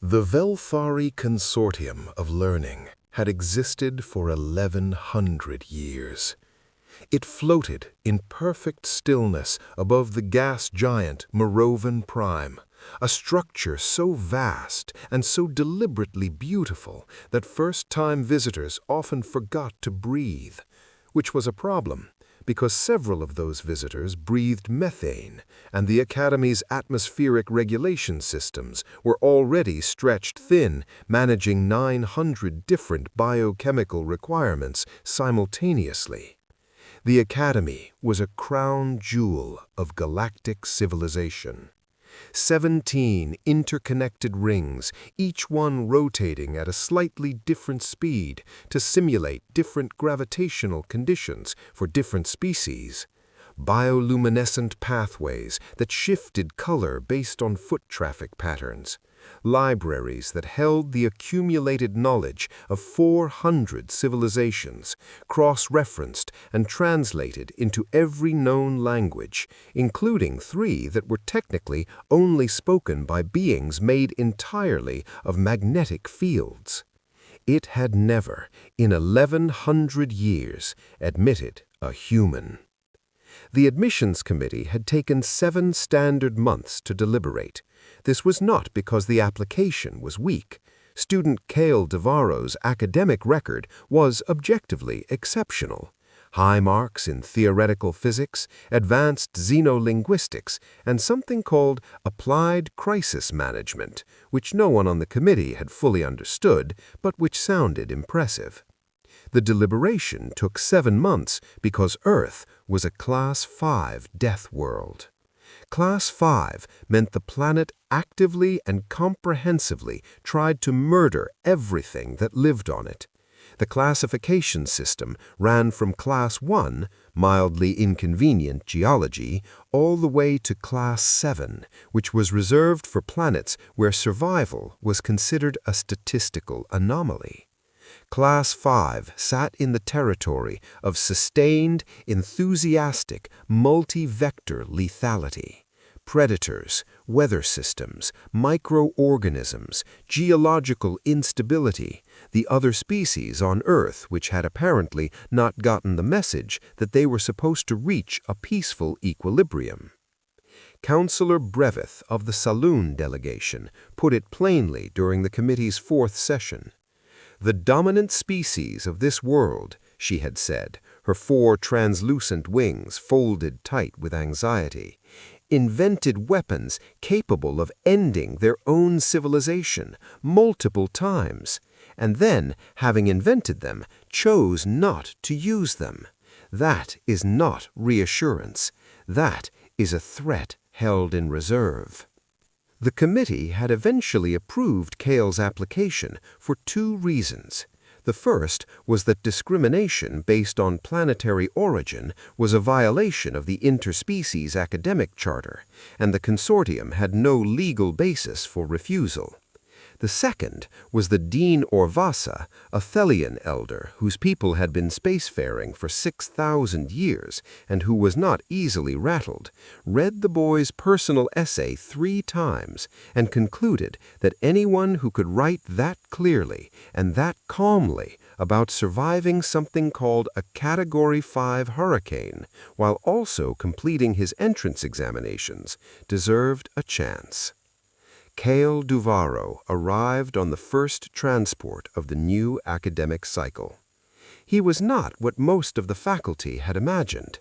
The Velthari Consortium of Learning had existed for 1100 years. It floated in perfect stillness above the gas giant Moravian Prime, a structure so vast and so deliberately beautiful that first-time visitors often forgot to breathe, which was a problem, because several of those visitors breathed methane, and the Academy's atmospheric regulation systems were already stretched thin, managing 900 different biochemical requirements simultaneously. The Academy was a crown jewel of galactic civilization. 17 interconnected rings, each one rotating at a slightly different speed to simulate different gravitational conditions for different species. Bioluminescent pathways that shifted color based on foot traffic patterns. Libraries that held the accumulated knowledge of 400 civilizations, cross-referenced and translated into every known language, including 3 that were technically only spoken by beings made entirely of magnetic fields. It had never, in 1100 years, admitted a human. The admissions committee had taken 7 standard months to deliberate. This was not because the application was weak. Student Kael Duvarro's academic record was objectively exceptional. High marks in theoretical physics, advanced xenolinguistics, and something called applied crisis management, which no one on the committee had fully understood, but which sounded impressive. The deliberation took 7 months because Earth was a Class 5 death world. Class 5 meant the planet actively and comprehensively tried to murder everything that lived on it. The classification system ran from Class 1, mildly inconvenient geology, all the way to Class 7, which was reserved for planets where survival was considered a statistical anomaly. Class 5 sat in the territory of sustained, enthusiastic, multi-vector lethality. Predators, weather systems, microorganisms, geological instability, the other species on Earth which had apparently not gotten the message that they were supposed to reach a peaceful equilibrium. Councillor Breveth of the Saloon delegation put it plainly during the committee's 4th session. The dominant species of this world, she had said, her 4 translucent wings folded tight with anxiety, invented weapons capable of ending their own civilization multiple times, and then, having invented them, chose not to use them. That is not reassurance. That is a threat held in reserve. The committee had eventually approved Kael's application for 2 reasons. The first was that discrimination based on planetary origin was a violation of the Interspecies Academic Charter, and the consortium had no legal basis for refusal. The second was that Dean Orvasa, a Thelian elder whose people had been spacefaring for 6,000 years and who was not easily rattled, read the boy's personal essay 3 times and concluded that anyone who could write that clearly and that calmly about surviving something called a Category 5 hurricane while also completing his entrance examinations deserved a chance. Kael Duvarro arrived on the first transport of the new academic cycle. He was not what most of the faculty had imagined.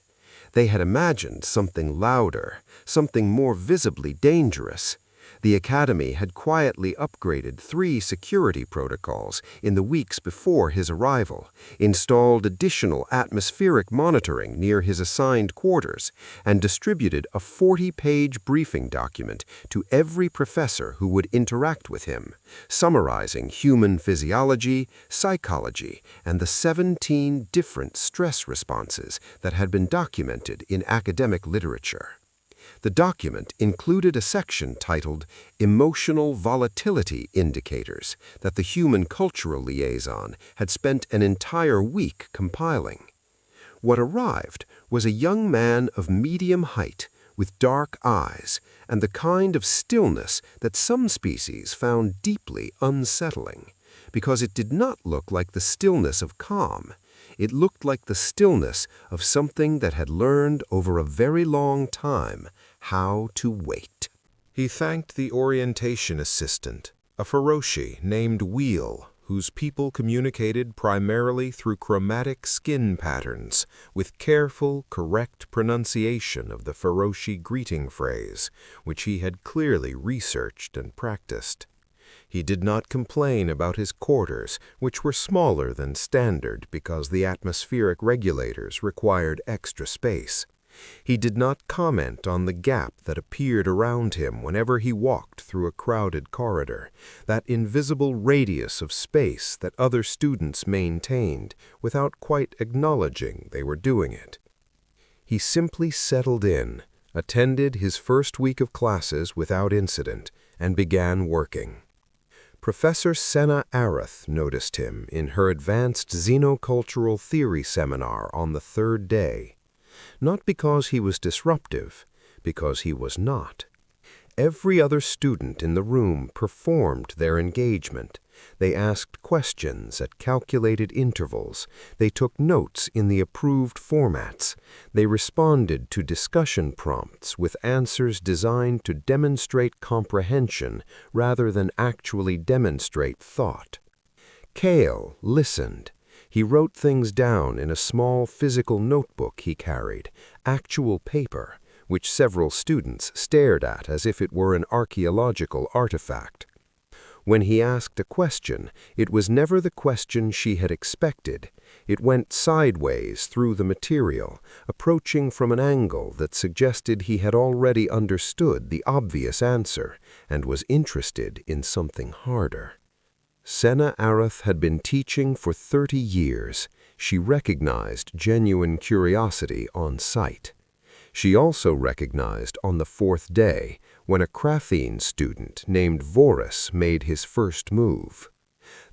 They had imagined something louder, something more visibly dangerous. The Academy had quietly upgraded 3 security protocols in the weeks before his arrival, installed additional atmospheric monitoring near his assigned quarters, and distributed a 40-page briefing document to every professor who would interact with him, summarizing human physiology, psychology, and the 17 different stress responses that had been documented in academic literature. The document included a section titled Emotional Volatility Indicators that the human cultural liaison had spent an entire week compiling. What arrived was a young man of medium height, with dark eyes, and the kind of stillness that some species found deeply unsettling, because it did not look like the stillness of calm. It looked like the stillness of something that had learned over a very long time how to wait. He thanked the orientation assistant, a Feroci named Wheel, whose people communicated primarily through chromatic skin patterns, with careful, correct pronunciation of the Feroci greeting phrase, which he had clearly researched and practiced. He did not complain about his quarters, which were smaller than standard because the atmospheric regulators required extra space. He did not comment on the gap that appeared around him whenever he walked through a crowded corridor, that invisible radius of space that other students maintained without quite acknowledging they were doing it. He simply settled in, attended his first week of classes without incident, and began working. Professor Senna Arath noticed him in her advanced xenocultural theory seminar on the third day. Not because he was disruptive, because he was not. Every other student in the room performed their engagement. They asked questions at calculated intervals. They took notes in the approved formats. They responded to discussion prompts with answers designed to demonstrate comprehension rather than actually demonstrate thought. Kael listened. He wrote things down in a small physical notebook he carried, actual paper, which several students stared at as if it were an archaeological artifact. When he asked a question, it was never the question she had expected. It went sideways through the material, approaching from an angle that suggested he had already understood the obvious answer and was interested in something harder. Senna Arath had been teaching for 30 years. She recognized genuine curiosity on sight. She also recognized on the fourth day when a Krathene student named Vorus made his first move.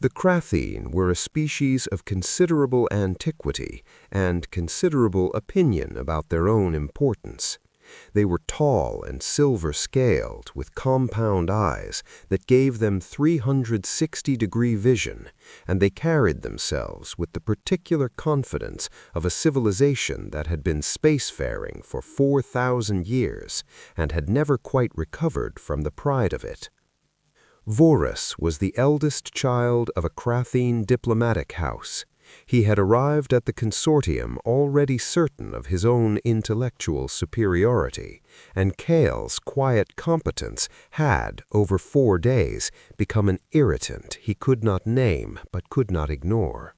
The Krathene were a species of considerable antiquity and considerable opinion about their own importance. They were tall and silver-scaled, with compound eyes that gave them 360-degree vision, and they carried themselves with the particular confidence of a civilization that had been spacefaring for 4,000 years and had never quite recovered from the pride of it. Vorus was the eldest child of a Krathene diplomatic house. He had arrived at the consortium already certain of his own intellectual superiority, and Kael's quiet competence had, over 4 days, become an irritant he could not name but could not ignore.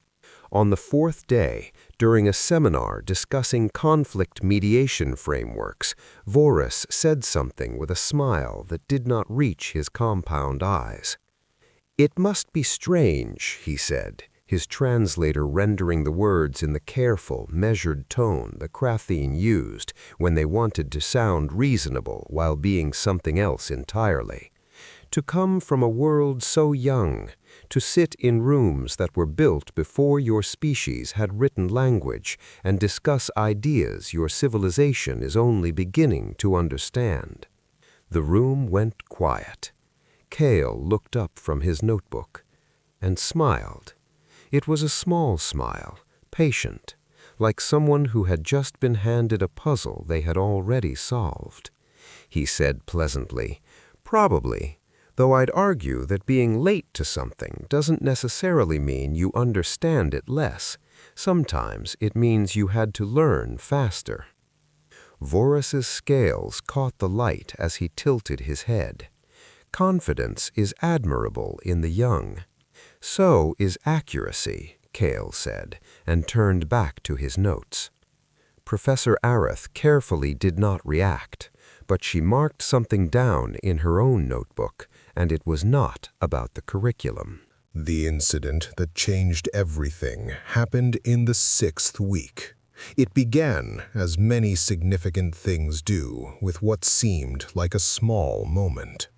On the 4th day, during a seminar discussing conflict mediation frameworks, Vorus said something with a smile that did not reach his compound eyes. "It must be strange," he said, his translator rendering the words in the careful, measured tone the Krathene used when they wanted to sound reasonable while being something else entirely. "To come from a world so young, to sit in rooms that were built before your species had written language and discuss ideas your civilization is only beginning to understand." The room went quiet. Kael looked up from his notebook and smiled. It was a small smile, patient, like someone who had just been handed a puzzle they had already solved. He said pleasantly, "Probably, though I'd argue that being late to something doesn't necessarily mean you understand it less. Sometimes it means you had to learn faster." Vorus's scales caught the light as he tilted his head. Confidence is admirable in the young. "So is accuracy," Kael said, and turned back to his notes. Professor Arath carefully did not react, but she marked something down in her own notebook, and it was not about the curriculum. The incident that changed everything happened in the 6th week. It began, as many significant things do, with what seemed like a small moment.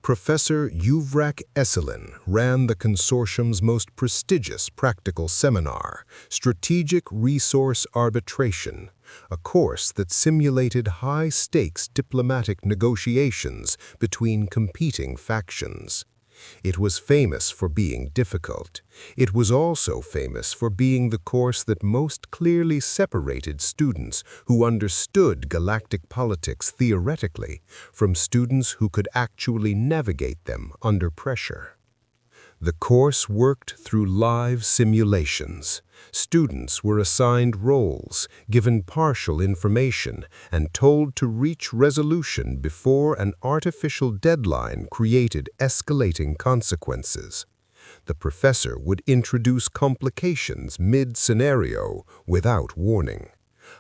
Professor Yuvrak Esselin ran the consortium's most prestigious practical seminar, Strategic Resource Arbitration, a course that simulated high-stakes diplomatic negotiations between competing factions. It was famous for being difficult. It was also famous for being the course that most clearly separated students who understood galactic politics theoretically from students who could actually navigate them under pressure. The course worked through live simulations. Students were assigned roles, given partial information, and told to reach resolution before an artificial deadline created escalating consequences. The professor would introduce complications mid-scenario without warning.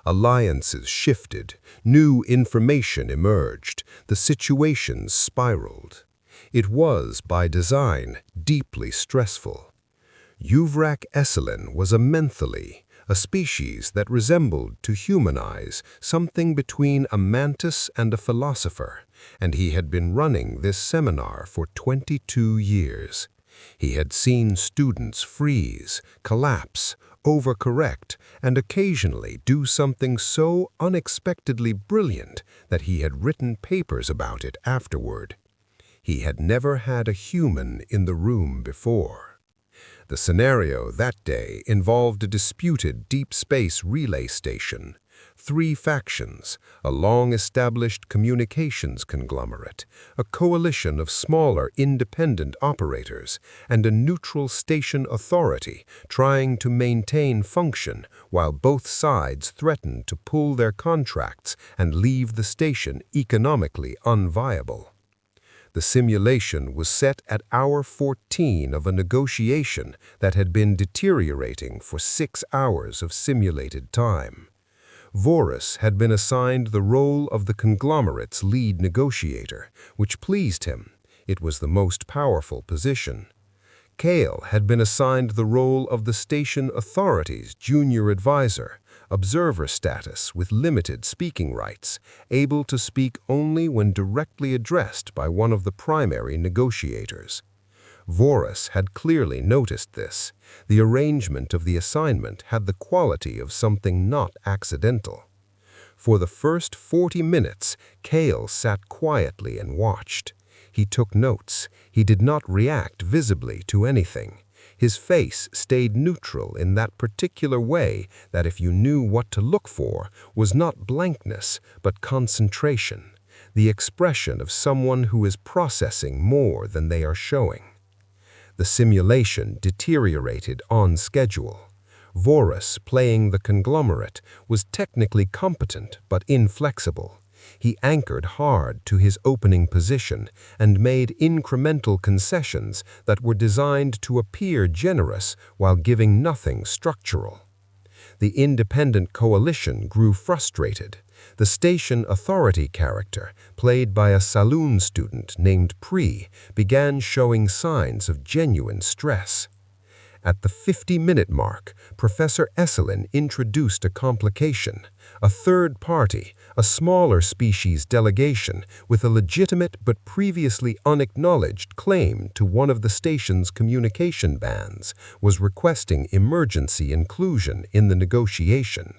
Alliances shifted, new information emerged, the situation spiraled. It was, by design, deeply stressful. Uvrak Esselin was a menthali, a species that resembled, to human eyes, something between a mantis and a philosopher, and he had been running this seminar for 22 years. He had seen students freeze, collapse, overcorrect, and occasionally do something so unexpectedly brilliant that he had written papers about it afterward. He had never had a human in the room before. The scenario that day involved a disputed deep space relay station, 3 factions, a long-established communications conglomerate, a coalition of smaller independent operators, and a neutral station authority trying to maintain function while both sides threatened to pull their contracts and leave the station economically unviable. The simulation was set at hour 14 of a negotiation that had been deteriorating for 6 hours of simulated time. Voris had been assigned the role of the conglomerate's lead negotiator, which pleased him. It was the most powerful position. Kael had been assigned the role of the station authority's junior advisor, observer status with limited speaking rights, able to speak only when directly addressed by one of the primary negotiators. Voris had clearly noticed this. The arrangement of the assignment had the quality of something not accidental. For the first 40 minutes, Kael sat quietly and watched. He took notes. He did not react visibly to anything. His face stayed neutral in that particular way that, if you knew what to look for, was not blankness, but concentration, the expression of someone who is processing more than they are showing. The simulation deteriorated on schedule. Voris, playing the conglomerate, was technically competent but inflexible. He anchored hard to his opening position and made incremental concessions that were designed to appear generous while giving nothing structural. The independent coalition grew frustrated. The station authority character, played by a saloon student named Pri, began showing signs of genuine stress. At the 50-minute mark, Professor Esselin introduced a complication. A third party, a smaller species delegation with a legitimate but previously unacknowledged claim to one of the station's communication bands, was requesting emergency inclusion in the negotiation.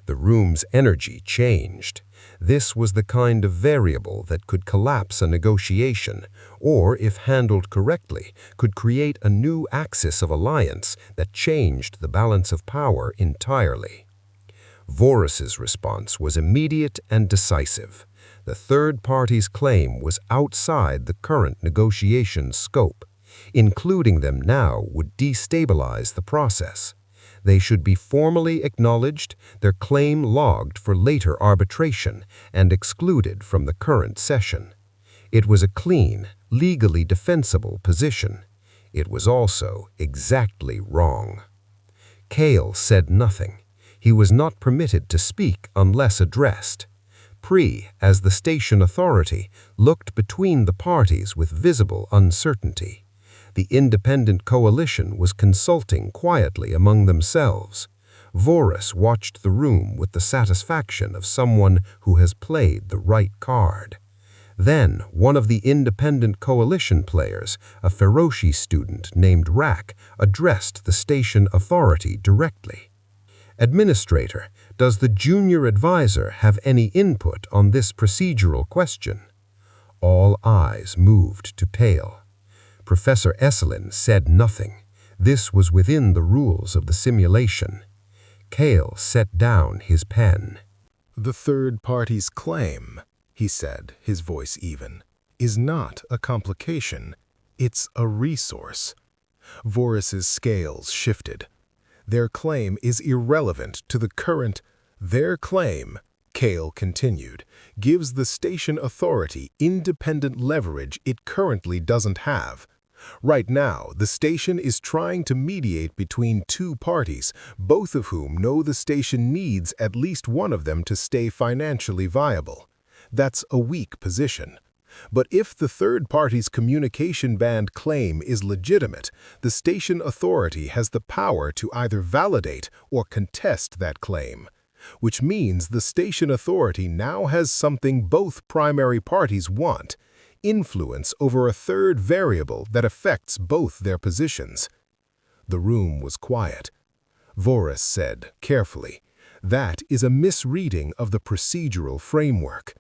The room's energy changed. This was the kind of variable that could collapse a negotiation, or, if handled correctly, could create a new axis of alliance that changed the balance of power entirely. Voris's response was immediate and decisive. The third party's claim was outside the current negotiation scope. Including them now would destabilize the process. They should be formally acknowledged, their claim logged for later arbitration, and excluded from the current session. It was a clean, legally defensible position. It was also exactly wrong. Kael said nothing. He was not permitted to speak unless addressed. Pri, as the station authority, looked between the parties with visible uncertainty. The independent coalition was consulting quietly among themselves. Voris watched the room with the satisfaction of someone who has played the right card. Then, one of the independent coalition players, a Feroci student named Rak, addressed the station authority directly. "Administrator, Does the junior advisor have any input on this procedural question? All eyes moved to Kael. Professor Esselin said nothing. This was within the rules of the simulation. Kael set down his pen. "The third party's claim," he said, his voice even, "is not a complication. It's a resource." Vorus's scales shifted. "Their claim is irrelevant to the current. Their claim," Kael continued, "gives the station authority independent leverage it currently doesn't have. Right now, the station is trying to mediate between two parties, both of whom know the station needs at least one of them to stay financially viable. That's a weak position. But if the third party's communication band claim is legitimate, the station authority has the power to either validate or contest that claim, which means the station authority now has something both primary parties want: influence over a third variable that affects both their positions." The room was quiet. Vorus said, carefully, "That is a misreading of the procedural framework."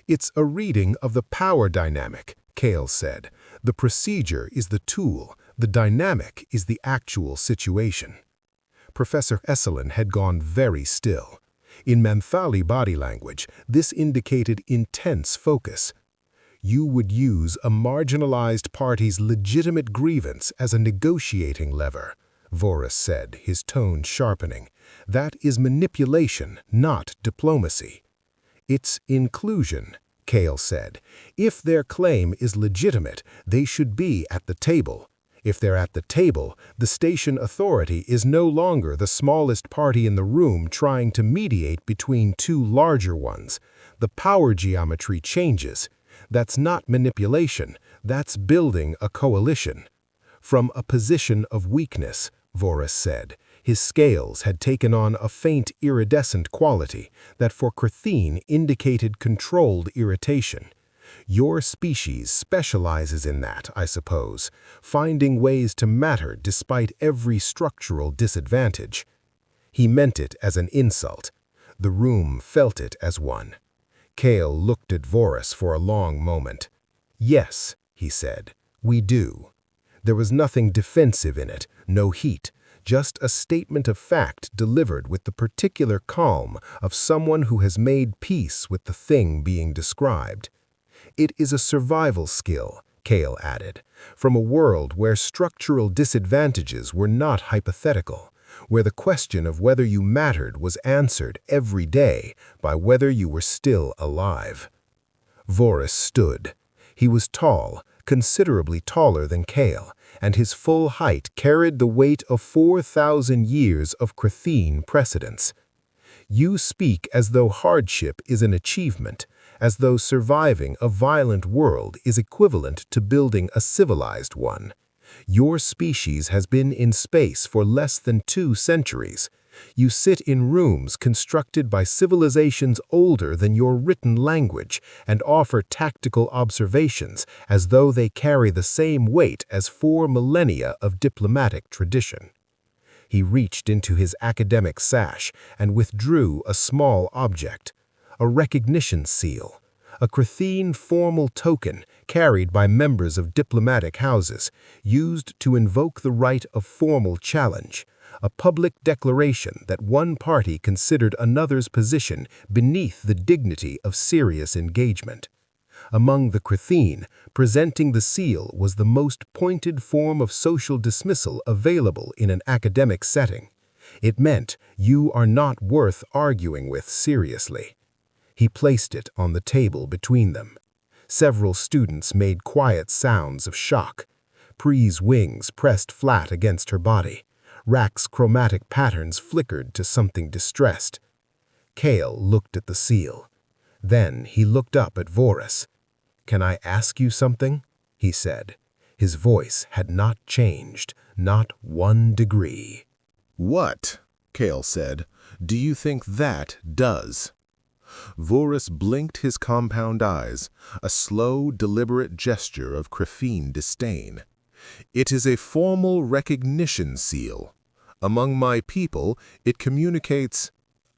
"It's a reading of the power dynamic," Kael said. "The procedure is the tool, the dynamic is the actual situation." Professor Esselin had gone very still. In Manthali body language, this indicated intense focus. "You would use a marginalized party's legitimate grievance as a negotiating lever," Vorus said, his tone sharpening. "That is manipulation, not diplomacy." "It's inclusion," Kael said. "If their claim is legitimate, they should be at the table. If they're at the table, the station authority is no longer the smallest party in the room trying to mediate between two larger ones. The power geometry changes. That's not manipulation, that's building a coalition." "From a position of weakness," Vorus said. His scales had taken on a faint iridescent quality that for Chrithine indicated controlled irritation. "Your species specializes in that, I suppose, finding ways to matter despite every structural disadvantage." He meant it as an insult. The room felt it as one. Kael looked at Vorus for a long moment. "Yes," he said, "we do." There was nothing defensive in it, no heat, just a statement of fact delivered with the particular calm of someone who has made peace with the thing being described. "It is a survival skill," Kael added, "from a world where structural disadvantages were not hypothetical, where the question of whether you mattered was answered every day by whether you were still alive." Vorus stood. He was tall, considerably taller than Kael, and his full height carried the weight of 4,000 years of Chrithine precedence. "You speak as though hardship is an achievement, as though surviving a violent world is equivalent to building a civilized one. Your species has been in space for less than 2 centuries. You sit in rooms constructed by civilizations older than your written language and offer tactical observations as though they carry the same weight as 4 millennia of diplomatic tradition." He reached into his academic sash and withdrew a small object, a recognition seal, a Chrithine formal token carried by members of diplomatic houses, used to invoke the right of formal challenge, a public declaration that one party considered another's position beneath the dignity of serious engagement. Among the Chrithine, presenting the seal was the most pointed form of social dismissal available in an academic setting. It meant you are not worth arguing with seriously. He placed it on the table between them. Several students made quiet sounds of shock. Pree's wings pressed flat against her body. Rack's chromatic patterns flickered to something distressed. Kael looked at the seal. Then he looked up at Vorus. "Can I ask you something?" he said. His voice had not changed, not 1 degree. "What," Kael said, "do you think that does?" Vorus blinked his compound eyes, a slow, deliberate gesture of Chrithine disdain. "It is a formal recognition seal. Among my people, it communicates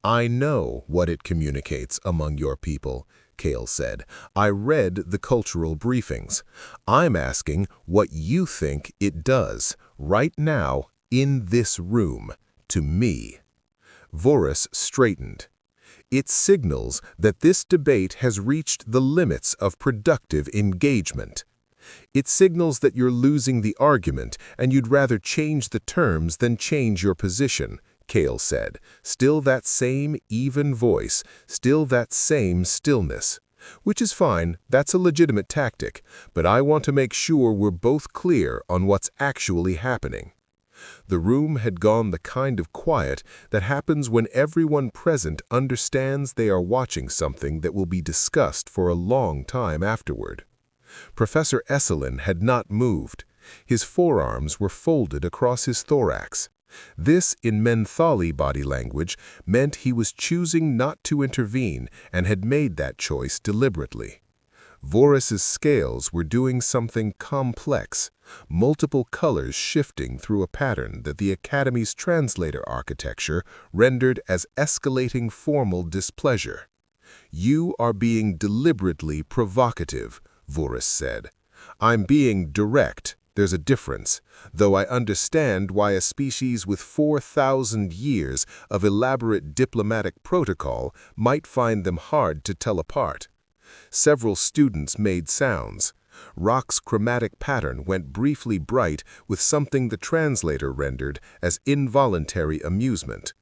I know what it communicates among your people, Kael said. I read the cultural briefings. I'm asking what you think it does, right now, in this room, to me. Voris straightened. It signals that this debate has reached the limits of productive engagement. It signals that you're losing the argument and you'd rather change the terms than change your position, Kael said. Still that same even voice, still that same stillness. Which is fine, that's a legitimate tactic, but I want to make sure we're both clear on what's actually happening. The room had gone the kind of quiet that happens when everyone present understands they are watching something that will be discussed for a long time afterward. Professor Esselin had not moved. His forearms were folded across his thorax. This, in Menthali body language, meant he was choosing not to intervene and had made that choice deliberately. Voris's scales were doing something complex, multiple colors shifting through a pattern that the Academy's translator architecture rendered as escalating formal displeasure. You are being deliberately provocative, Voris said. I'm being direct. There's a difference, though I understand why a species with 4,000 years of elaborate diplomatic protocol might find them hard to tell apart. Several students made sounds. Rock's chromatic pattern went briefly bright with something the translator rendered as involuntary amusement.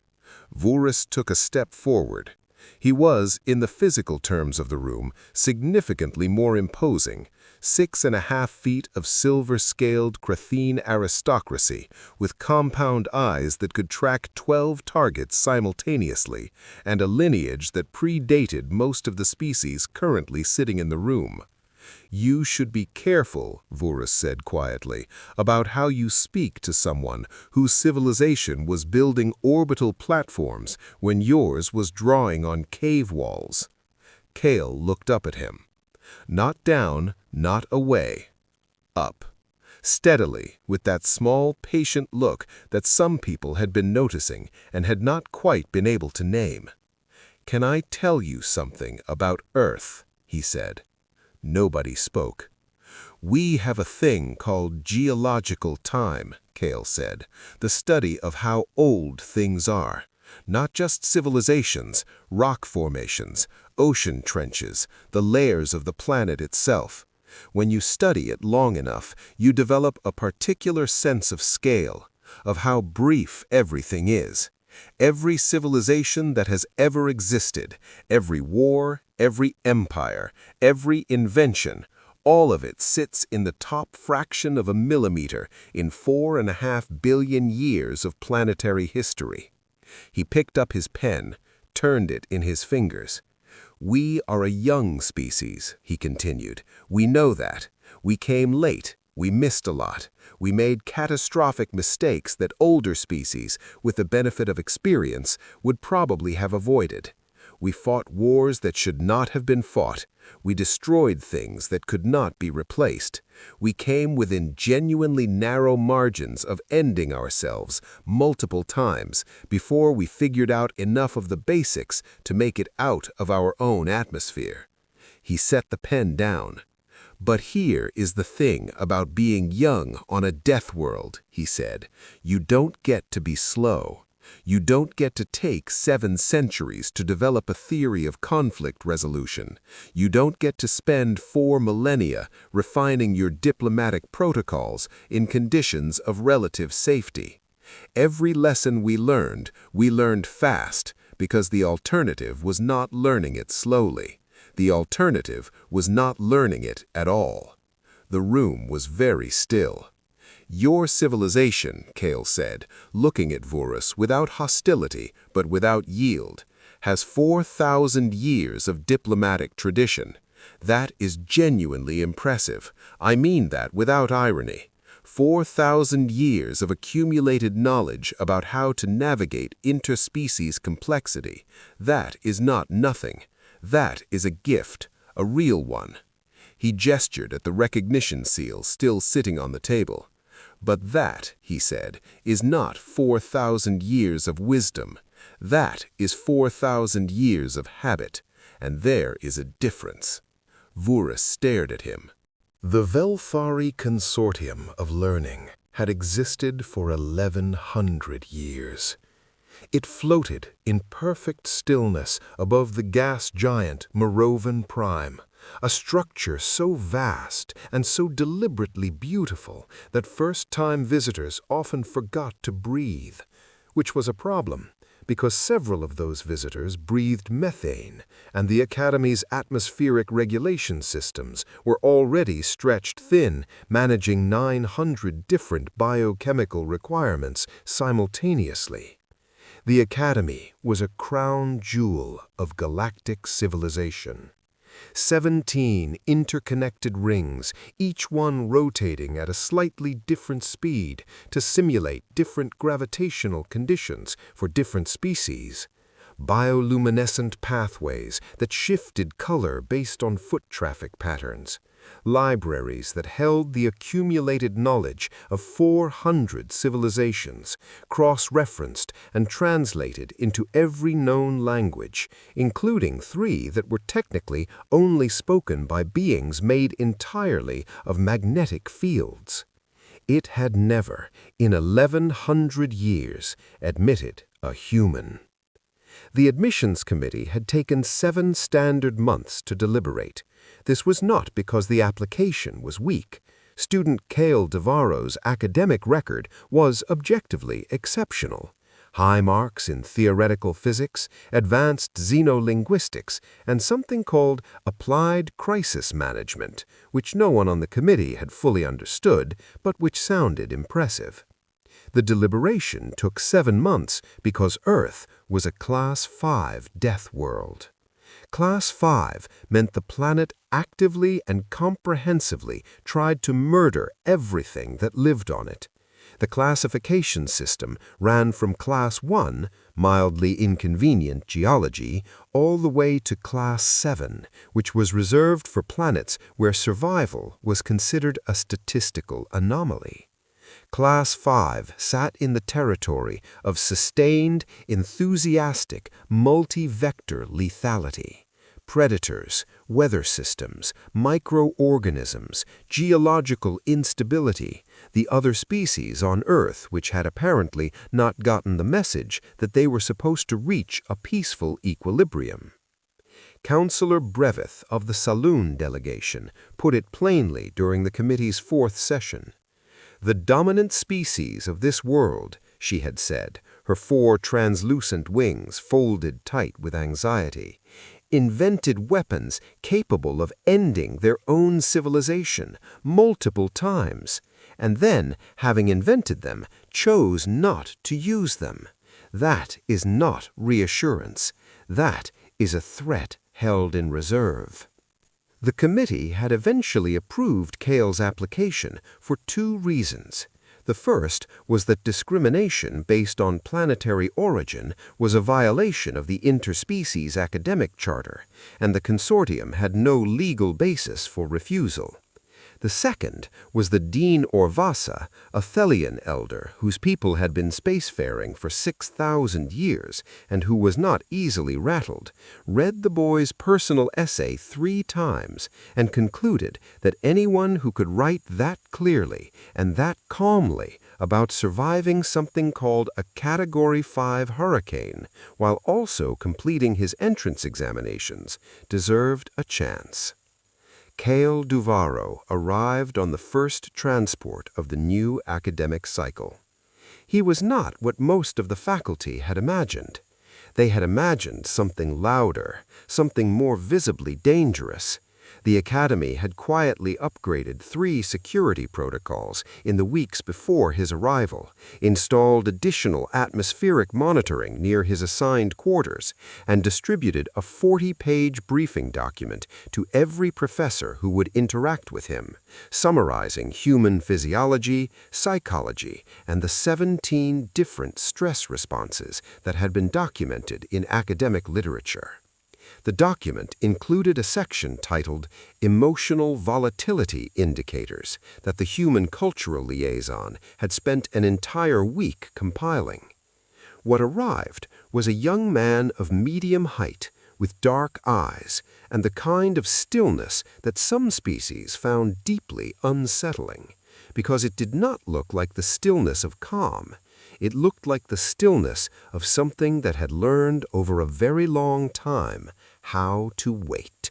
Voris took a step forward. He was, in the physical terms of the room, significantly more imposing, 6.5 feet of silver-scaled Crathene aristocracy, with compound eyes that could track 12 targets simultaneously, and a lineage that predated most of the species currently sitting in the room. You should be careful, Voris said quietly, about how you speak to someone whose civilization was building orbital platforms when yours was drawing on cave walls. Kael looked up at him. Not down, not away. Up. Steadily, with that small, patient look that some people had been noticing and had not quite been able to name. "Can I tell you something about Earth?" he said. Nobody spoke. "We have a thing called geological time," Kael said, "the study of how old things are. Not just civilizations, rock formations, ocean trenches, the layers of the planet itself. When you study it long enough, you develop a particular sense of scale, of how brief everything is. Every civilization that has ever existed, every war, every empire, every invention, all of it sits in the top fraction of a millimeter in 4.5 billion years of planetary history." He picked up his pen, turned it in his fingers. "We are a young species," he continued. "We know that. We came late. We missed a lot. We made catastrophic mistakes that older species, with the benefit of experience, would probably have avoided. We fought wars that should not have been fought. We destroyed things that could not be replaced. We came within genuinely narrow margins of ending ourselves multiple times before we figured out enough of the basics to make it out of our own atmosphere." He set the pen down. "But here is the thing about being young on a death world," he said. "You don't get to be slow. You don't get to take 7 centuries to develop a theory of conflict resolution. You don't get to spend 4 millennia refining your diplomatic protocols in conditions of relative safety. Every lesson we learned fast because the alternative was not learning it slowly. The alternative was not learning it at all." The room was very still. "Your civilization," Kael said, looking at Voris without hostility but without yield, "has 4,000 years of diplomatic tradition. That is genuinely impressive. I mean that without irony. 4,000 years of accumulated knowledge about how to navigate interspecies complexity. That is not nothing. That is a gift, a real one." He gestured at the recognition seal still sitting on the table. "But that," he said, "is not 4,000 years of wisdom. That is 4,000 years of habit, and there is a difference. Vura stared at him. The Velthari Consortium of Learning had existed for 1,100 years. It floated in perfect stillness above the gas giant Moravan Prime, a structure so vast and so deliberately beautiful that first-time visitors often forgot to breathe, which was a problem, because several of those visitors breathed methane, and the Academy's atmospheric regulation systems were already stretched thin, managing 900 different biochemical requirements simultaneously. The Academy was a crown jewel of galactic civilization. 17 interconnected rings, each one rotating at a slightly different speed to simulate different gravitational conditions for different species. Bioluminescent pathways that shifted color based on foot traffic patterns. Libraries that held the accumulated knowledge of 400 civilizations, cross-referenced and translated into every known language, including 3 that were technically only spoken by beings made entirely of magnetic fields. It had never, in 1,100 years, admitted a human. The admissions committee had taken 7 standard months to deliberate. This was not because the application was weak. Student Kael Duvarro's academic record was objectively exceptional. High marks in theoretical physics, advanced xenolinguistics, and something called applied crisis management, which no one on the committee had fully understood, but which sounded impressive. The deliberation took 7 months because Earth was a Class 5 death world. Class 5 meant the planet actively and comprehensively tried to murder everything that lived on it. The classification system ran from Class 1, mildly inconvenient geology, all the way to Class 7, which was reserved for planets where survival was considered a statistical anomaly. Class 5 sat in the territory of sustained, enthusiastic, multi-vector lethality. Predators, weather systems, microorganisms, geological instability, the other species on Earth which had apparently not gotten the message that they were supposed to reach a peaceful equilibrium. Councillor Breveth of the Saloon delegation put it plainly during the committee's 4th session. The dominant species of this world, she had said, her 4 translucent wings folded tight with anxiety, invented weapons capable of ending their own civilization multiple times, and then, having invented them, chose not to use them. That is not reassurance. That is a threat held in reserve. The committee had eventually approved Kael's application for 2 reasons. The first was that discrimination based on planetary origin was a violation of the Interspecies Academic Charter, and the consortium had no legal basis for refusal. The second was that Dean Orvasa, a Thelian elder whose people had been spacefaring for 6,000 years and who was not easily rattled, read the boy's personal essay 3 times and concluded that anyone who could write that clearly and that calmly about surviving something called a Category 5 hurricane while also completing his entrance examinations deserved a chance. Kael Duvarro arrived on the first transport of the new academic cycle. He was not what most of the faculty had imagined. They had imagined something louder, something more visibly dangerous. The Academy had quietly upgraded 3 security protocols in the weeks before his arrival, installed additional atmospheric monitoring near his assigned quarters, and distributed a 40-page briefing document to every professor who would interact with him, summarizing human physiology, psychology, and the 17 different stress responses that had been documented in academic literature. The document included a section titled Emotional Volatility Indicators that the human cultural liaison had spent an entire week compiling. What arrived was a young man of medium height, with dark eyes, and the kind of stillness that some species found deeply unsettling, because it did not look like the stillness of calm. It looked like the stillness of something that had learned over a very long time how to wait.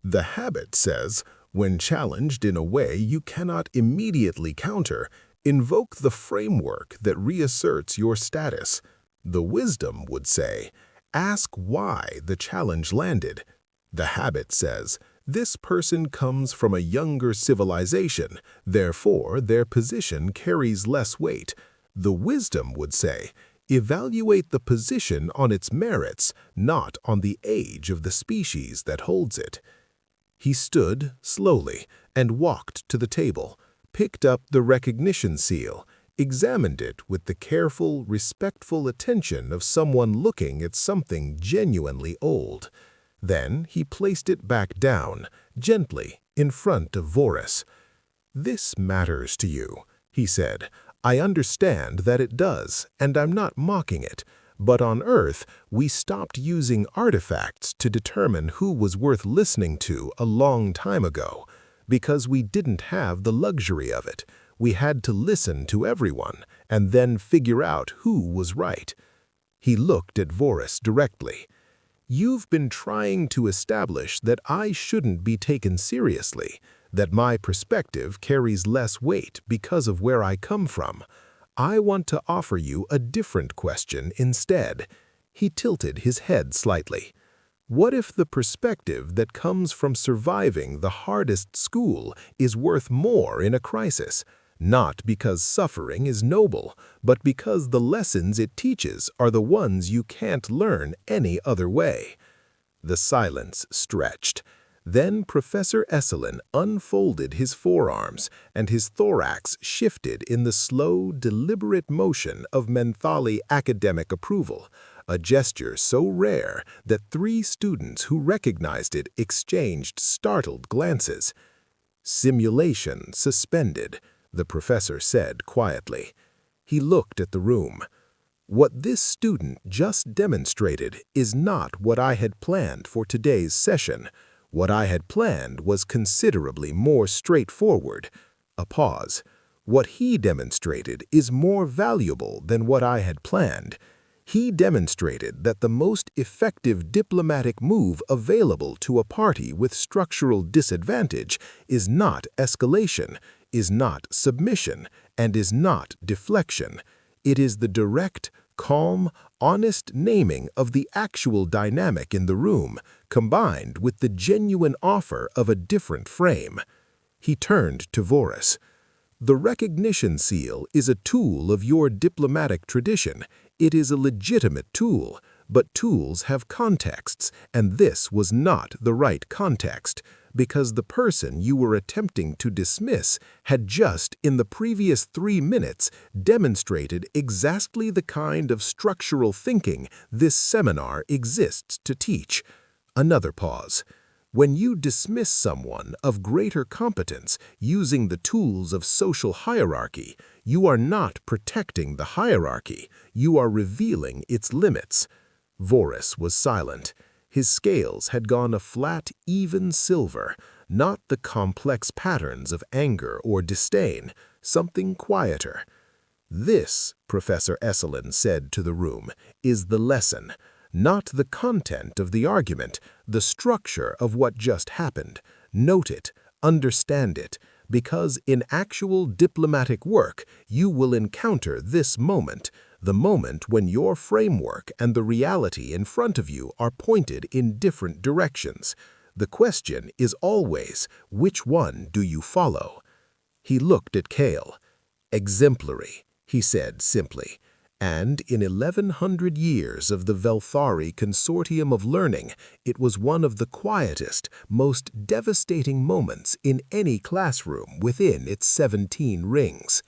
The habit says, when challenged in a way you cannot immediately counter, invoke the framework that reasserts your status. The wisdom would say, ask why the challenge landed. The habit says, this person comes from a younger civilization, therefore their position carries less weight. The wisdom would say, evaluate the position on its merits, not on the age of the species that holds it. He stood slowly and walked to the table, picked up the recognition seal, examined it with the careful, respectful attention of someone looking at something genuinely old. Then he placed it back down, gently, in front of Vorus. "This matters to you," he said. "I understand that it does, and I'm not mocking it. But on Earth, we stopped using artifacts to determine who was worth listening to a long time ago, because we didn't have the luxury of it. We had to listen to everyone, and then figure out who was right." He looked at Vorus directly. "You've been trying to establish that I shouldn't be taken seriously, that my perspective carries less weight because of where I come from. I want to offer you a different question instead." He tilted his head slightly. "What if the perspective that comes from surviving the hardest school is worth more in a crisis? Not because suffering is noble, but because the lessons it teaches are the ones you can't learn any other way." The silence stretched. Then Professor Esselin unfolded his forearms, and his thorax shifted in the slow, deliberate motion of mentally academic approval, a gesture so rare that 3 students who recognized it exchanged startled glances. "Simulation suspended," the professor said quietly. He looked at the room. "What this student just demonstrated is not what I had planned for today's session. What I had planned was considerably more straightforward." A pause. "What he demonstrated is more valuable than what I had planned. He demonstrated that the most effective diplomatic move available to a party with structural disadvantage is not escalation, is not submission, and is not deflection. It is the direct, calm, honest naming of the actual dynamic in the room, combined with the genuine offer of a different frame." He turned to Vorus. "The recognition seal is a tool of your diplomatic tradition. It is a legitimate tool, but tools have contexts, and this was not the right context, because the person you were attempting to dismiss had just, in the previous 3 minutes, demonstrated exactly the kind of structural thinking this seminar exists to teach." Another pause. "When you dismiss someone of greater competence using the tools of social hierarchy, you are not protecting the hierarchy, you are revealing its limits." Vorus was silent. His scales had gone a flat, even silver, not the complex patterns of anger or disdain, something quieter. "This," Professor Esselin said to the room, "is the lesson. Not the content of the argument, the structure of what just happened. Note it, understand it, because in actual diplomatic work you will encounter this moment, the moment when your framework and the reality in front of you are pointed in different directions. The question is always, which one do you follow?" He looked at Kael. "Exemplary," he said simply. "And in 1100 years of the Velthari Consortium of Learning, it was one of the quietest, most devastating moments in any classroom within its 17 rings.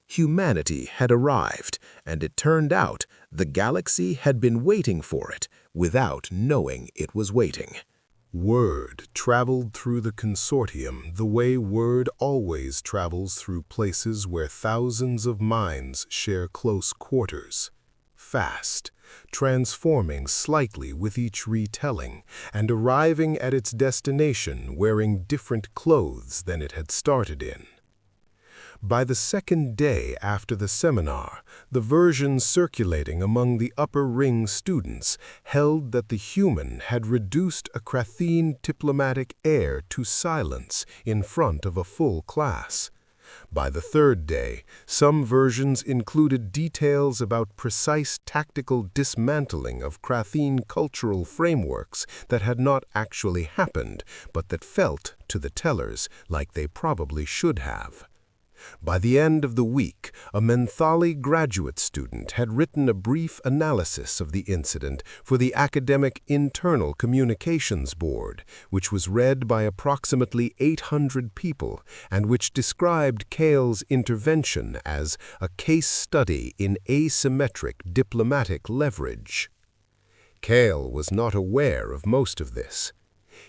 Humanity had arrived, and it turned out the galaxy had been waiting for it without knowing it was waiting." Word traveled through the consortium the way word always travels through places where thousands of minds share close quarters. fast, transforming slightly with each retelling and arriving at its destination wearing different clothes than it had started in. By the second day after the seminar, the versions circulating among the upper ring students held that the human had reduced a Kratheen diplomatic air to silence in front of a full class. By the third day, some versions included details about precise tactical dismantling of Kratheen cultural frameworks that had not actually happened, but that felt, to the tellers, like they probably should have. By the end of the week, a Velthari graduate student had written a brief analysis of the incident for the Academic Internal Communications Board, which was read by approximately 800 people and which described Kael's intervention as a case study in asymmetric diplomatic leverage. Kael was not aware of most of this.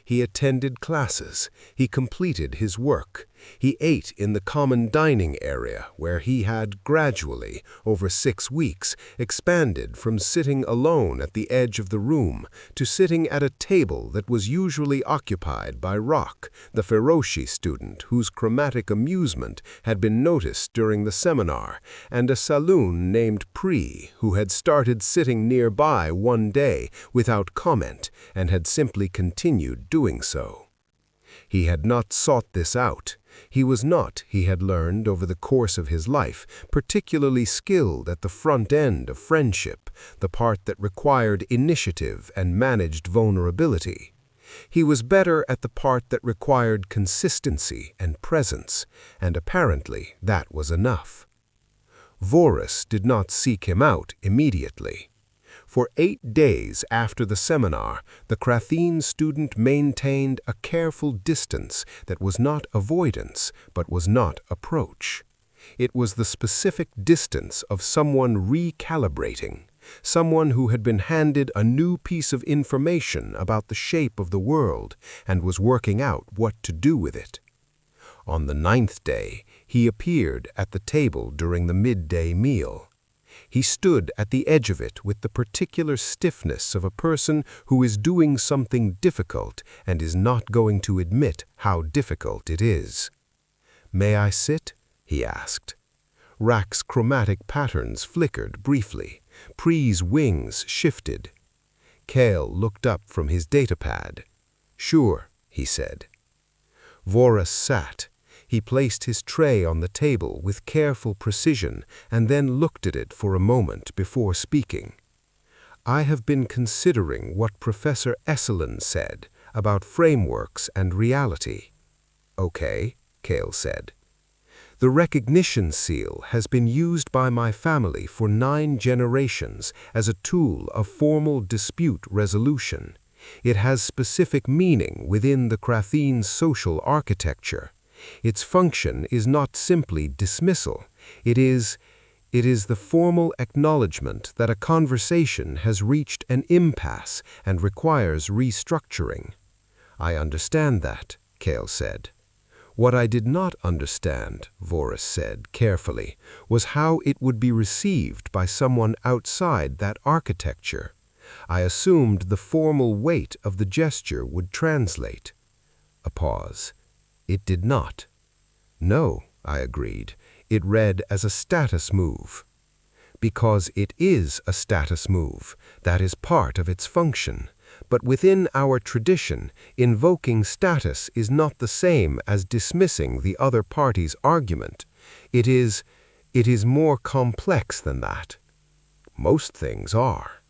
He attended classes, he completed his work, he ate in the common dining area where he had gradually, over 6 weeks, expanded from sitting alone at the edge of the room to sitting at a table that was usually occupied by Rock, the Feroci student whose chromatic amusement had been noticed during the seminar, and a saloon named Pri who had started sitting nearby one day without comment and had simply continued doing so. He had not sought this out. He was not, he had learned over the course of his life, particularly skilled at the front end of friendship, the part that required initiative and managed vulnerability. He was better at the part that required consistency and presence, and apparently that was enough. Voris did not seek him out immediately. For 8 days after the seminar, the Kratheen student maintained a careful distance that was not avoidance, but was not approach. It was the specific distance of someone recalibrating, someone who had been handed a new piece of information about the shape of the world and was working out what to do with it. On the 9th day, he appeared at the table during the midday meal. He stood at the edge of it with the particular stiffness of a person who is doing something difficult and is not going to admit how difficult it is. "May I sit?" he asked. Rack's chromatic patterns flickered briefly. Pri's wings shifted. Kael looked up from his datapad. "Sure," he said. Voris sat. He placed his tray on the table with careful precision and then looked at it for a moment before speaking. "I have been considering what Professor Esselin said about frameworks and reality." "Okay," Kael said. "The recognition seal has been used by my family for 9 generations as a tool of formal dispute resolution. It has specific meaning within the Kratheen social architecture. Its function is not simply dismissal. It is the formal acknowledgement that a conversation has reached an impasse and requires restructuring." "I understand that," Kael said. "What I did not understand," Voris said carefully, "was how it would be received by someone outside that architecture. I assumed the formal weight of the gesture would translate." A pause. "It did not." "No," I agreed. "It read as a status move." "Because it is a status move. That is part of its function. But within our tradition, invoking status is not the same as dismissing the other party's argument. It is more complex than that." "Most things are."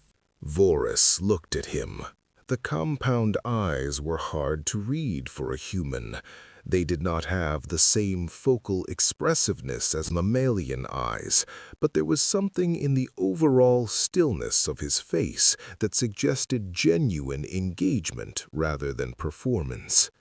Voris looked at him. The compound eyes were hard to read for a human. They did not have the same focal expressiveness as mammalian eyes, but there was something in the overall stillness of his face that suggested genuine engagement rather than performance.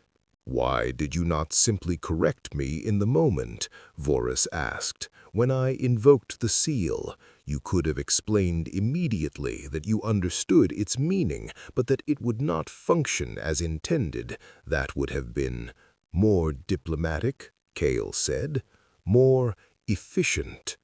"Why did you not simply correct me in the moment?" Voris asked. "When I invoked the seal, you could have explained immediately that you understood its meaning, but that it would not function as intended. That would have been more diplomatic," Kael said. "More efficient."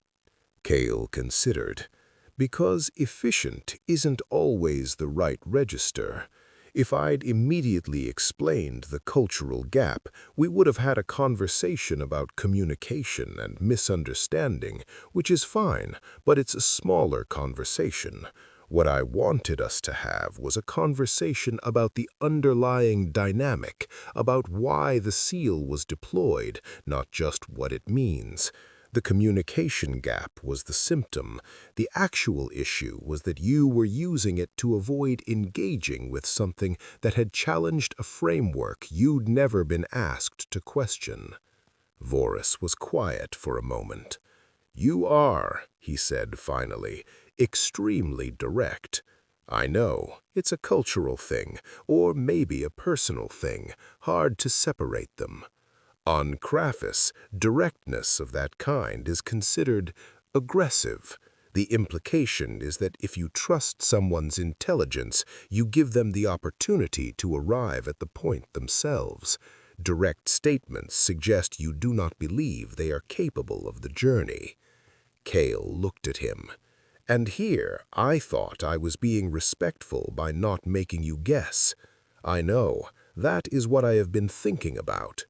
Kael considered. Because efficient isn't always the right register. If I'd immediately explained the cultural gap, we would have had a conversation about communication and misunderstanding, which is fine, but it's a smaller conversation. What I wanted us to have was a conversation about the underlying dynamic, about why the seal was deployed, not just what it means. The communication gap was the symptom. The actual issue was that you were using it to avoid engaging with something that had challenged a framework you'd never been asked to question. Voris was quiet for a moment. "You are," he said finally, "extremely direct. I know, it's a cultural thing, or maybe a personal thing, hard to separate them. On Kraphis, directness of that kind is considered aggressive. The implication is that if you trust someone's intelligence, you give them the opportunity to arrive at the point themselves. Direct statements suggest you do not believe they are capable of the journey." Kael looked at him. "And here I thought I was being respectful by not making you guess. I know, that is what I have been thinking about."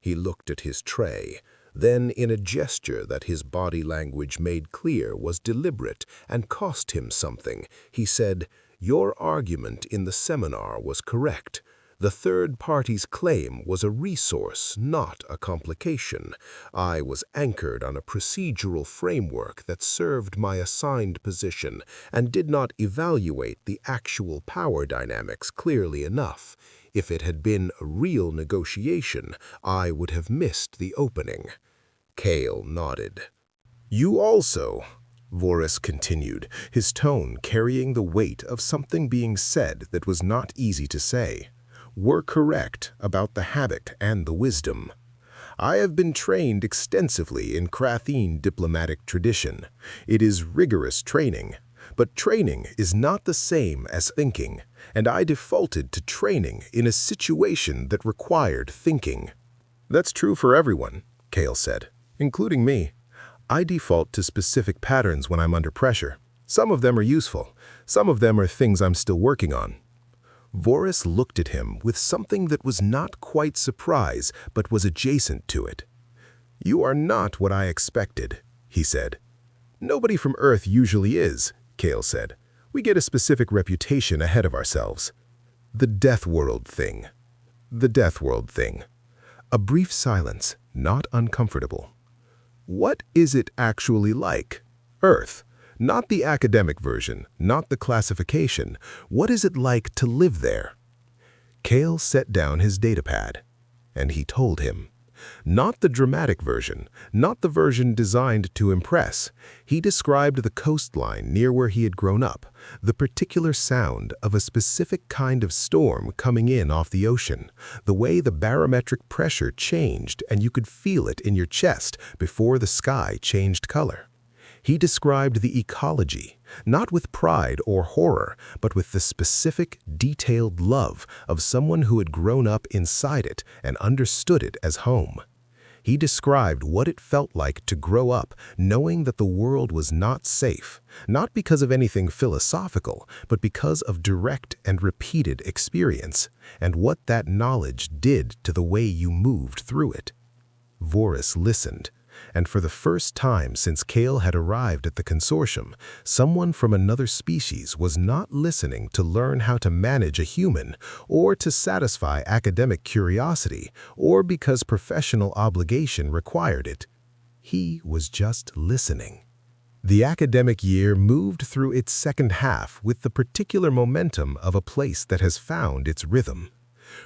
He looked at his tray. Then, in a gesture that his body language made clear was deliberate and cost him something, he said, "Your argument in the seminar was correct. The third party's claim was a resource, not a complication. I was anchored on a procedural framework that served my assigned position and did not evaluate the actual power dynamics clearly enough. If it had been a real negotiation, I would have missed the opening." Kael nodded. "You also," Voris continued, his tone carrying the weight of something being said that was not easy to say, "were correct about the habit and the wisdom. I have been trained extensively in Krathine diplomatic tradition. It is rigorous training. But training is not the same as thinking, and I defaulted to training in a situation that required thinking." "That's true for everyone," Kael said, "including me. I default to specific patterns when I'm under pressure. Some of them are useful. Some of them are things I'm still working on." Voris looked at him with something that was not quite surprise, but was adjacent to it. "You are not what I expected," he said. "Nobody from Earth usually is," Kael said. "We get a specific reputation ahead of ourselves." "The Death World thing." "The Death World thing." A brief silence, not uncomfortable. "What is it actually like? Earth. Not the academic version, not the classification. What is it like to live there?" Kael set down his datapad, and he told him. Not the dramatic version, not the version designed to impress. He described the coastline near where he had grown up, the particular sound of a specific kind of storm coming in off the ocean, the way the barometric pressure changed and you could feel it in your chest before the sky changed color. He described the ecology, not with pride or horror, but with the specific, detailed love of someone who had grown up inside it and understood it as home. He described what it felt like to grow up knowing that the world was not safe, not because of anything philosophical, but because of direct and repeated experience, and what that knowledge did to the way you moved through it. Voris listened. And for the first time since Kael had arrived at the consortium, someone from another species was not listening to learn how to manage a human, or to satisfy academic curiosity, or because professional obligation required it. He was just listening. The academic year moved through its second half with the particular momentum of a place that has found its rhythm.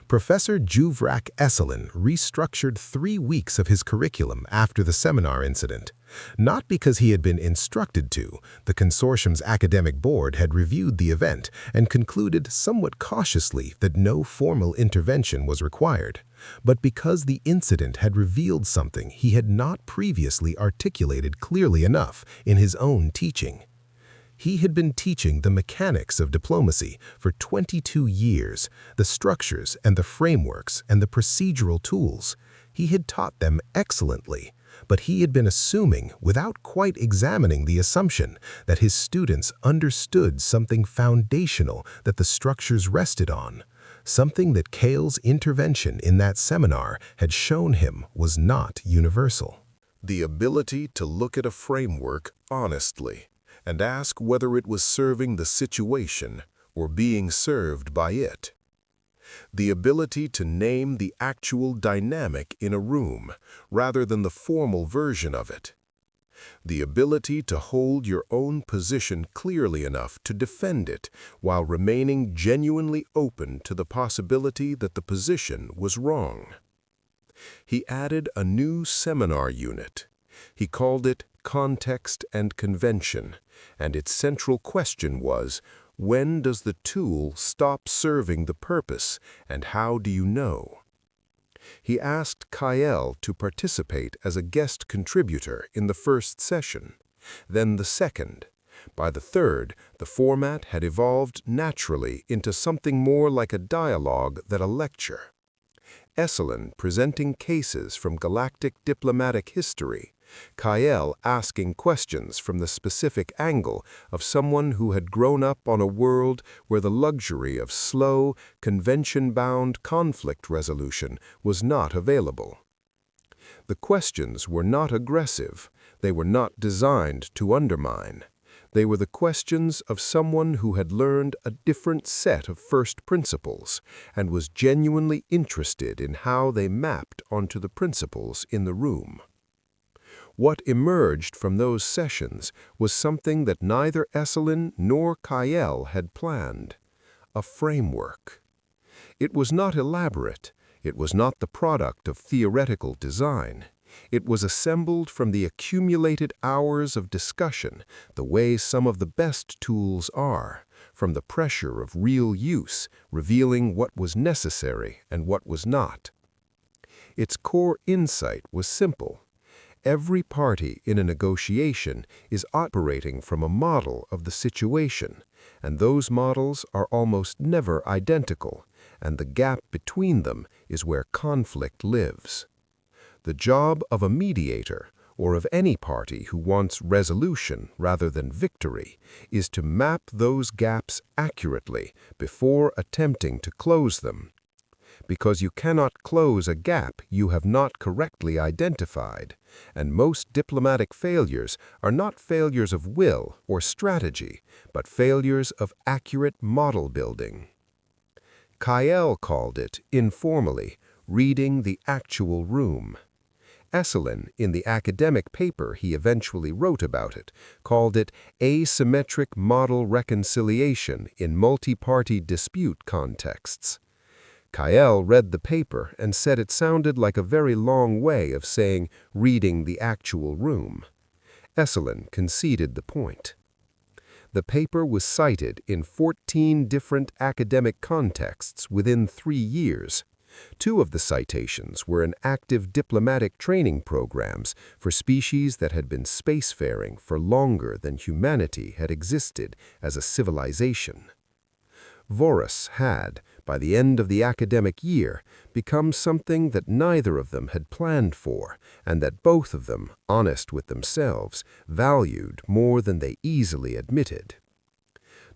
Professor Juvrak Esselin restructured 3 weeks of his curriculum after the seminar incident. Not because he had been instructed to, the consortium's academic board had reviewed the event and concluded somewhat cautiously that no formal intervention was required, but because the incident had revealed something he had not previously articulated clearly enough in his own teaching. He had been teaching the mechanics of diplomacy for 22 years, the structures and the frameworks and the procedural tools. He had taught them excellently, but he had been assuming, without quite examining the assumption, that his students understood something foundational that the structures rested on, something that Kael's intervention in that seminar had shown him was not universal. The ability to look at a framework honestly and ask whether it was serving the situation or being served by it. The ability to name the actual dynamic in a room rather than the formal version of it. The ability to hold your own position clearly enough to defend it while remaining genuinely open to the possibility that the position was wrong. He added a new seminar unit. He called it Context and Convention, and its central question was, when does the tool stop serving the purpose, and how do you know? He asked Kael to participate as a guest contributor in the first session, then the second. By the third, the format had evolved naturally into something more like a dialogue than a lecture. Esalen presenting cases from galactic diplomatic history, Kael asking questions from the specific angle of someone who had grown up on a world where the luxury of slow, convention-bound conflict resolution was not available. The questions were not aggressive, they were not designed to undermine. They were the questions of someone who had learned a different set of first principles and was genuinely interested in how they mapped onto the principles in the room. What emerged from those sessions was something that neither Esalen nor Kael had planned: a framework. It was not elaborate, it was not the product of theoretical design. It was assembled from the accumulated hours of discussion, the way some of the best tools are, from the pressure of real use, revealing what was necessary and what was not. Its core insight was simple. Every party in a negotiation is operating from a model of the situation, and those models are almost never identical, and the gap between them is where conflict lives. The job of a mediator, or of any party who wants resolution rather than victory, is to map those gaps accurately before attempting to close them. Because you cannot close a gap you have not correctly identified, and most diplomatic failures are not failures of will or strategy, but failures of accurate model building. Kael called it, informally, reading the actual room. Esalen, in the academic paper he eventually wrote about it, called it asymmetric model reconciliation in multi-party dispute contexts. Kael read the paper and said it sounded like a very long way of saying reading the actual room. Esalen conceded the point. The paper was cited in 14 different academic contexts within 3 years. 2 of the citations were in active diplomatic training programs for species that had been spacefaring for longer than humanity had existed as a civilization. Voros had, by the end of the academic year, become something that neither of them had planned for, and that both of them, honest with themselves, valued more than they easily admitted.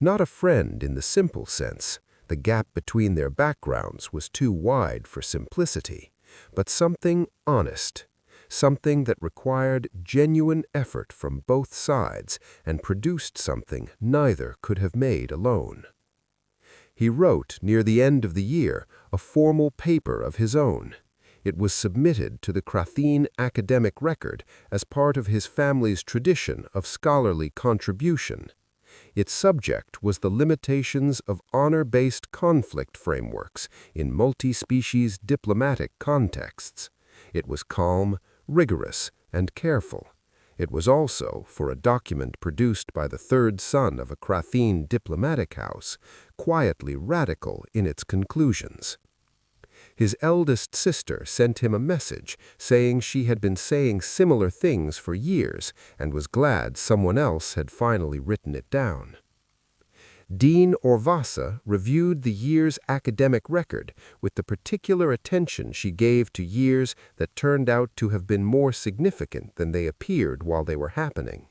Not a friend in the simple sense. The gap between their backgrounds was too wide for simplicity, but something honest, something that required genuine effort from both sides and produced something neither could have made alone. He wrote, near the end of the year, a formal paper of his own. It was submitted to the Kratheen academic record as part of his family's tradition of scholarly contribution. Its subject was the limitations of honor-based conflict frameworks in multi-species diplomatic contexts. It was calm, rigorous, and careful. It was also, for a document produced by the third son of a Kratheen diplomatic house, quietly radical in its conclusions. His eldest sister sent him a message saying she had been saying similar things for years and was glad someone else had finally written it down. Dean Orvasa reviewed the year's academic record with the particular attention she gave to years that turned out to have been more significant than they appeared while they were happening.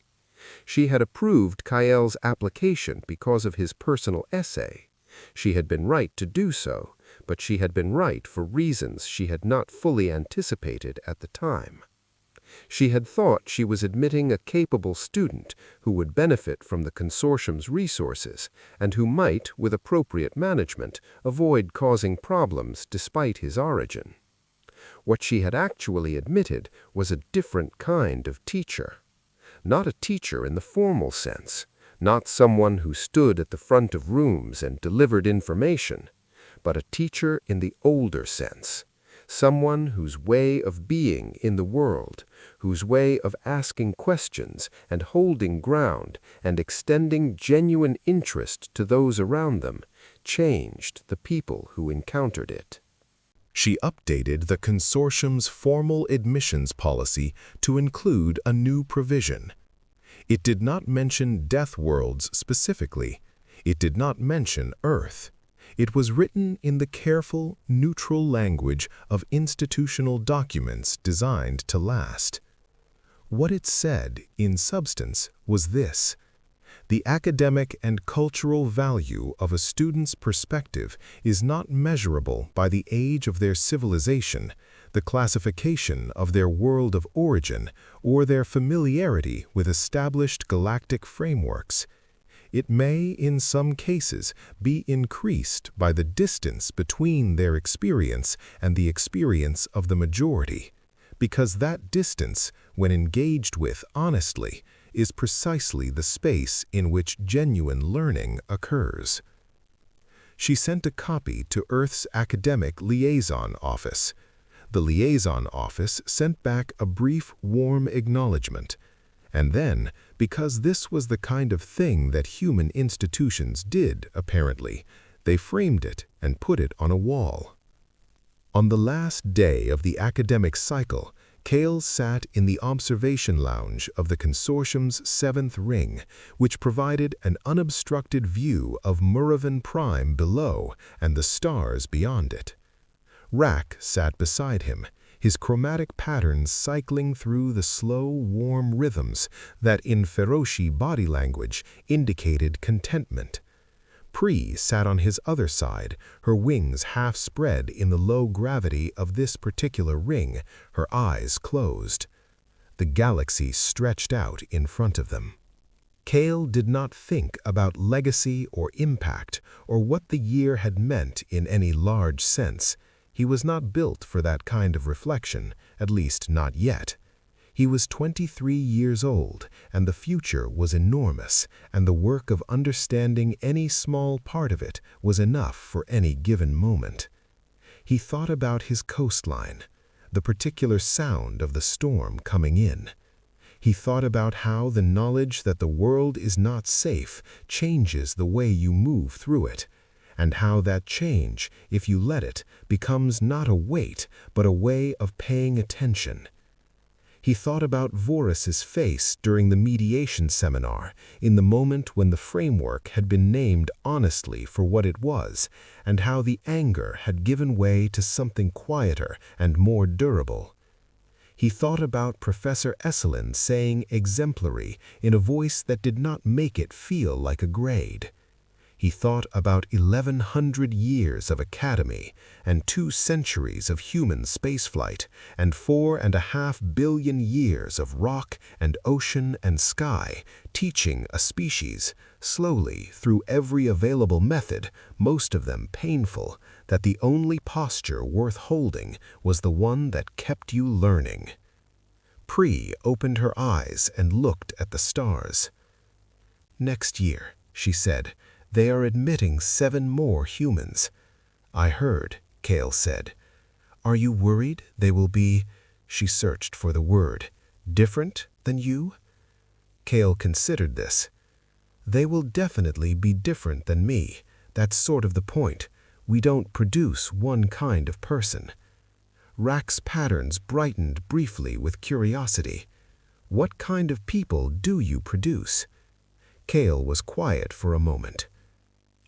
She had approved Kael's application because of his personal essay. She had been right to do so, but she had been right for reasons she had not fully anticipated at the time. She had thought she was admitting a capable student who would benefit from the consortium's resources and who might, with appropriate management, avoid causing problems despite his origin. What she had actually admitted was a different kind of teacher. Not a teacher in the formal sense, not someone who stood at the front of rooms and delivered information, but a teacher in the older sense. Someone whose way of being in the world, whose way of asking questions and holding ground and extending genuine interest to those around them, changed the people who encountered it. She updated the consortium's formal admissions policy to include a new provision. It did not mention death worlds specifically. It did not mention Earth. It was written in the careful, neutral language of institutional documents designed to last. What it said, in substance, was this: the academic and cultural value of a student's perspective is not measurable by the age of their civilization, the classification of their world of origin, or their familiarity with established galactic frameworks. It may, in some cases, be increased by the distance between their experience and the experience of the majority, because that distance, when engaged with honestly, is precisely the space in which genuine learning occurs. She sent a copy to Earth's Academic Liaison Office. The Liaison Office sent back a brief, warm acknowledgement. And then, because this was the kind of thing that human institutions did, apparently, they framed it and put it on a wall. On the last day of the academic cycle, Kael sat in the observation lounge of the consortium's 7th ring, which provided an unobstructed view of Muravan Prime below and the stars beyond it. Rak sat beside him, his chromatic patterns cycling through the slow, warm rhythms that in Feroshi body language indicated contentment. Pri sat on his other side, her wings half spread in the low gravity of this particular ring, her eyes closed. The galaxy stretched out in front of them. Kael did not think about legacy or impact or what the year had meant in any large sense. He was not built for that kind of reflection, at least not yet. He was 23 years old, and the future was enormous, and the work of understanding any small part of it was enough for any given moment. He thought about his coastline, the particular sound of the storm coming in. He thought about how the knowledge that the world is not safe changes the way you move through it, and how that change, if you let it, becomes not a weight, but a way of paying attention. He thought about Vorus's face during the mediation seminar, in the moment when the framework had been named honestly for what it was, and how the anger had given way to something quieter and more durable. He thought about Professor Esselin saying exemplary in a voice that did not make it feel like a grade. He thought about 1,100 years of academy and 2 centuries of human spaceflight and 4.5 billion years of rock and ocean and sky, teaching a species, slowly through every available method, most of them painful, that the only posture worth holding was the one that kept you learning. Pri opened her eyes and looked at the stars. "Next year," she said, "they are admitting 7 more humans." "I heard," Kael said. "Are you worried they will be," she searched for the word, "different than you?" Kael considered this. "They will definitely be different than me. That's sort of the point. We don't produce one kind of person." Rak's patterns brightened briefly with curiosity. "What kind of people do you produce?" Kael was quiet for a moment.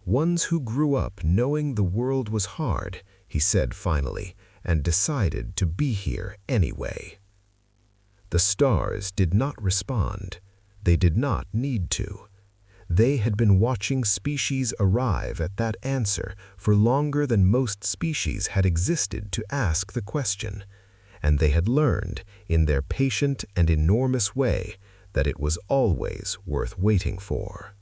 Ones who grew up knowing the world was hard, he said finally, and decided to be here anyway. The stars did not respond. They did not need to. They had been watching species arrive at that answer for longer than most species had existed to ask the question, and they had learned, in their patient and enormous way, that it was always worth waiting for.